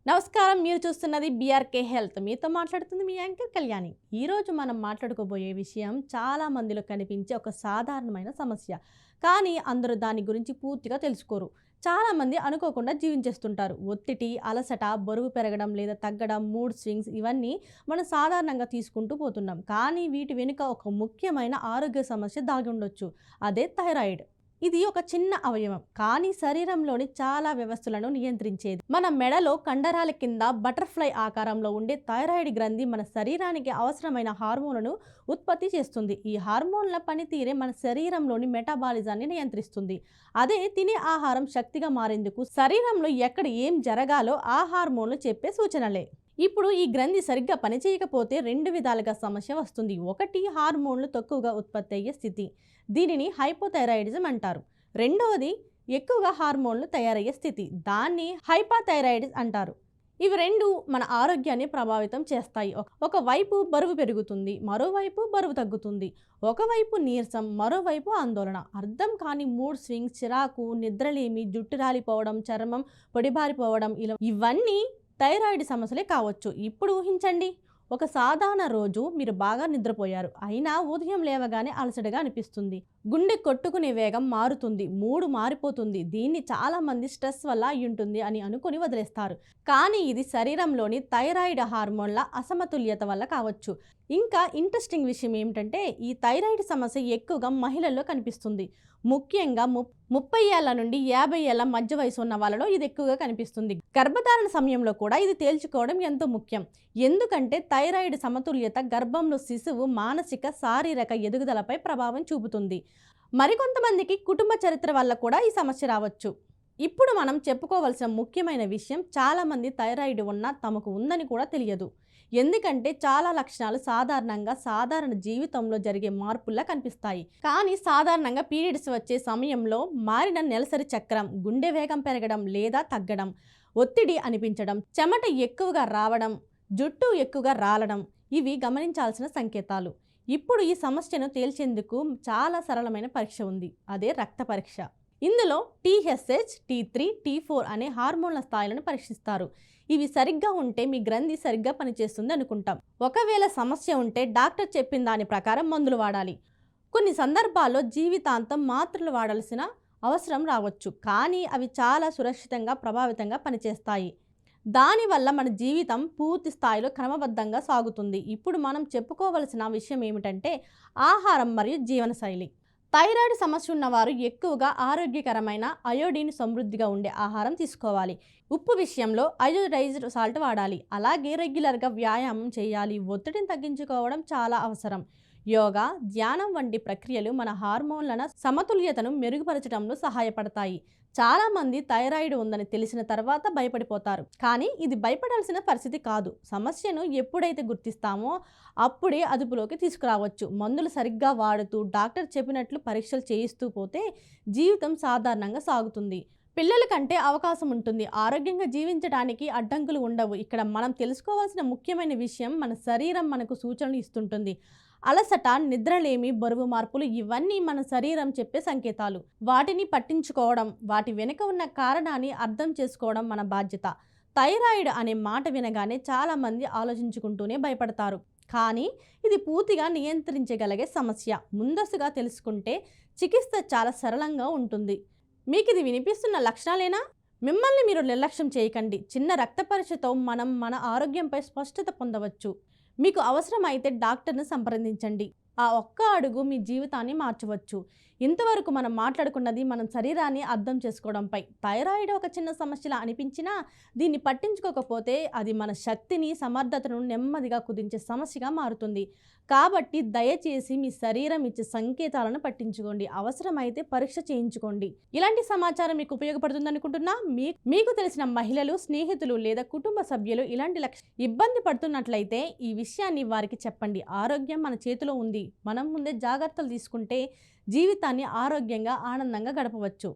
నమస్కారం. మీరు చూస్తున్నది బీఆర్కే హెల్త్. మీతో మాట్లాడుతుంది మీ యాంకర్ కళ్యాణి. ఈరోజు మనం మాట్లాడుకోబోయే విషయం చాలా మందిలో కనిపించే ఒక సాధారణమైన సమస్య. కానీ అందరూ దాని గురించి పూర్తిగా తెలుసుకోరు. చాలామంది అనుకోకుండా జీవించేస్తుంటారు. ఒత్తిడి, అలసట, బరువు పెరగడం లేదా తగ్గడం, మూడ్ స్వింగ్స్ ఇవన్నీ మనం సాధారణంగా తీసుకుంటూ పోతున్నాం. కానీ వీటి వెనుక ఒక ముఖ్యమైన ఆరోగ్య సమస్య దాగి ఉండొచ్చు. అదే థైరాయిడ్. ఇది ఒక చిన్న అవయవం, కానీ శరీరంలోని చాలా వ్యవస్థలను నియంత్రించేది. మన మెడలో కండరాల కింద బటర్ఫ్లై ఆకారంలో ఉండే థైరాయిడ్ గ్రంథి మన శరీరానికి అవసరమైన హార్మోన్లను ఉత్పత్తి చేస్తుంది. ఈ హార్మోన్ల పనితీరే మన శరీరంలోని మెటాబాలిజాన్ని నియంత్రిస్తుంది. అదే తినే ఆహారం శక్తిగా మారేందుకు శరీరంలో ఎక్కడ ఏం జరగాలో ఆ హార్మోన్లు చెప్పే సూచనలే. ఇప్పుడు ఈ గ్రంథి సరిగ్గా పనిచేయకపోతే రెండు విధాలుగా సమస్య వస్తుంది. ఒకటి, హార్మోన్లు తక్కువగా ఉత్పత్తి అయ్యే స్థితి, దీనిని హైపోథైరాయిడిజం అంటారు. రెండవది, ఎక్కువగా హార్మోన్లు తయారయ్యే స్థితి, దాన్ని హైపాథైరాయిడిస్ అంటారు. ఇవి రెండు మన ఆరోగ్యాన్ని ప్రభావితం చేస్తాయి. ఒకవైపు బరువు పెరుగుతుంది, మరోవైపు బరువు తగ్గుతుంది. ఒకవైపు నీరసం, మరోవైపు ఆందోళన, అర్థం కాని మూడ్ స్వింగ్స్, చిరాకు, నిద్రలేమి, జుట్టు రాలిపోవడం, చర్మం పొడిబారిపోవడం, ఇవన్నీ థైరాయిడ్ సమస్యలే కావచ్చు. ఇప్పుడు ఊహించండి, ఒక సాధారణ రోజు మీరు బాగా నిద్రపోయారు, అయినా ఉదయం లేవగానే అలసటగా అనిపిస్తుంది, గుండె కొట్టుకునే వేగం మారుతుంది, మూడు మారిపోతుంది. దీన్ని చాలామంది స్ట్రెస్ వల్ల అయ్యుంటుంది అని అనుకుని వదిలేస్తారు. కానీ ఇది శరీరంలోని థైరాయిడ్ హార్మోన్ల అసమతుల్యత వల్ల కావచ్చు. ఇంకా ఇంట్రెస్టింగ్ విషయం ఏమిటంటే, ఈ థైరాయిడ్ సమస్య ఎక్కువగా మహిళల్లో కనిపిస్తుంది. ముఖ్యంగా 30 ఏళ్ల నుండి 50 ఏళ్ల మధ్య వయసు ఉన్న వాళ్ళలో ఇది ఎక్కువగా కనిపిస్తుంది. గర్భధారణ సమయంలో కూడా ఇది తేల్చుకోవడం ఎంతో ముఖ్యం. ఎందుకంటే థైరాయిడ్ సమతుల్యత గర్భంలో శిశువు మానసిక, శారీరక ఎదుగుదలపై ప్రభావం చూపుతుంది. మరికొంతమందికి కుటుంబ చరిత్ర వల్ల కూడా ఈ సమస్య రావచ్చు. ఇప్పుడు మనం చెప్పుకోవాల్సిన ముఖ్యమైన విషయం, చాలామంది థైరాయిడ్ ఉన్నా తమకు ఉందని కూడా తెలియదు. ఎందుకంటే చాలా లక్షణాలు సాధారణ జీవితంలో జరిగే మార్పుల్లా కనిపిస్తాయి. కానీ సాధారణంగా పీరియడ్స్ వచ్చే సమయంలో మారిన నెలసరి చక్రం, గుండె వేగం పెరగడం లేదా తగ్గడం, ఒత్తిడి అనిపించడం, చెమట ఎక్కువగా రావడం, జుట్టు ఎక్కువగా రాలడం, ఇవి గమనించాల్సిన సంకేతాలు. ఇప్పుడు ఈ సమస్యను తేల్చేందుకు చాలా సరళమైన పరీక్ష ఉంది. అదే రక్త పరీక్ష. ఇందులో TSH, T3, T4 అనే హార్మోన్ల స్థాయిలను పరీక్షిస్తారు. ఇవి సరిగ్గా ఉంటే మీ గ్రంథి సరిగ్గా పనిచేస్తుంది అనుకుంటాం. ఒకవేళ సమస్య ఉంటే డాక్టర్ చెప్పిన దాని ప్రకారం మందులు వాడాలి. కొన్ని సందర్భాల్లో జీవితాంతం మాత్రలు వాడాల్సిన అవసరం రావచ్చు, కానీ అవి చాలా సురక్షితంగా, ప్రభావితంగా పనిచేస్తాయి. దానివల్ల మన జీవితం పూర్తి స్థాయిలో క్రమబద్ధంగా సాగుతుంది. ఇప్పుడు మనం చెప్పుకోవలసిన విషయం ఏమిటంటే, ఆహారం మరియు జీవనశైలి. థైరాయిడ్ సమస్య ఉన్నవారు ఎక్కువగా ఆరోగ్యకరమైన, అయోడిన్ సమృద్ధిగా ఉండే ఆహారం తీసుకోవాలి. ఉప్పు విషయంలో అయోడైజ్డ్ సాల్ట్ వాడాలి. అలాగే రెగ్యులర్గా వ్యాయామం చేయాలి. ఒత్తిడిని తగ్గించుకోవడం చాలా అవసరం. యోగా, ధ్యానం వంటి ప్రక్రియలు మన హార్మోన్ల సమతుల్యతను మెరుగుపరచడంలో సహాయపడతాయి. చాలామంది థైరాయిడ్ ఉందని తెలిసిన తర్వాత భయపడిపోతారు, కానీ ఇది భయపడాల్సిన పరిస్థితి కాదు. సమస్యను ఎప్పుడైతే గుర్తిస్తామో అప్పుడే అదుపులోకి తీసుకురావచ్చు. మందులు సరిగ్గా వాడుతూ, డాక్టర్ చెప్పినట్లు పరీక్షలు చేయిస్తూ పోతే జీవితం సాధారణంగా సాగుతుంది. పిల్లల కంటే అవకాశం ఉంటుంది. ఆరోగ్యంగా జీవించడానికి అడ్డంకులు ఉండవు. ఇక్కడ మనం తెలుసుకోవాల్సిన ముఖ్యమైన విషయం, మన శరీరం మనకు సూచనలు ఇస్తుంటుంది. అలసట, నిద్రలేమి, బరువు మార్పులు ఇవన్నీ మన శరీరం చెప్పే సంకేతాలు. వాటిని పట్టించుకోవడం, వాటి వెనుక ఉన్న కారణాన్ని అర్థం చేసుకోవడం మన బాధ్యత. థైరాయిడ్ అనే మాట వినగానే చాలామంది ఆలోచించుకుంటూనే భయపడతారు. కానీ ఇది పూర్తిగా నియంత్రించగలిగే సమస్య. ముందస్తుగా తెలుసుకుంటే చికిత్స చాలా సరళంగా ఉంటుంది. మీకు ఇది వినిపిస్తున్న లక్షణాలేనా? మిమ్మల్ని మీరు నిర్లక్ష్యం చేయకండి. చిన్న రక్త పరీక్షతో మనం మన ఆరోగ్యంపై స్పష్టత పొందవచ్చు. మీకు అవసరమైతే డాక్టర్ని సంప్రదించండి. ఆ ఒక్క అడుగు మీ జీవితాన్ని మార్చవచ్చు. ఇంతవరకు మనం మాట్లాడుకున్నది మనం శరీరాన్ని అర్థం చేసుకోవడంపై. థైరాయిడ్ ఒక చిన్న సమస్యలా అనిపించినా, దీన్ని పట్టించుకోకపోతే అది మన శక్తిని, సమర్థతను నెమ్మదిగా కుదించే సమస్యగా మారుతుంది. కాబట్టి దయచేసి మీ శరీరం ఇచ్చే సంకేతాలను పట్టించుకోండి. అవసరమైతే పరీక్ష చేయించుకోండి. ఇలాంటి సమాచారం మీకు ఉపయోగపడుతుంది అనుకుంటున్నా. మీకు తెలిసిన మహిళలు, స్నేహితులు లేదా కుటుంబ సభ్యులు ఇలాంటి ఇబ్బంది పడుతున్నట్లయితే ఈ విషయాన్ని వారికి చెప్పండి. ఆరోగ్యం మన చేతిలో ఉంది. మనం ముందే జాగ్రత్తలు తీసుకుంటే జీవితాన్ని ఆరోగ్యంగా, ఆనందంగా గడపవచ్చు.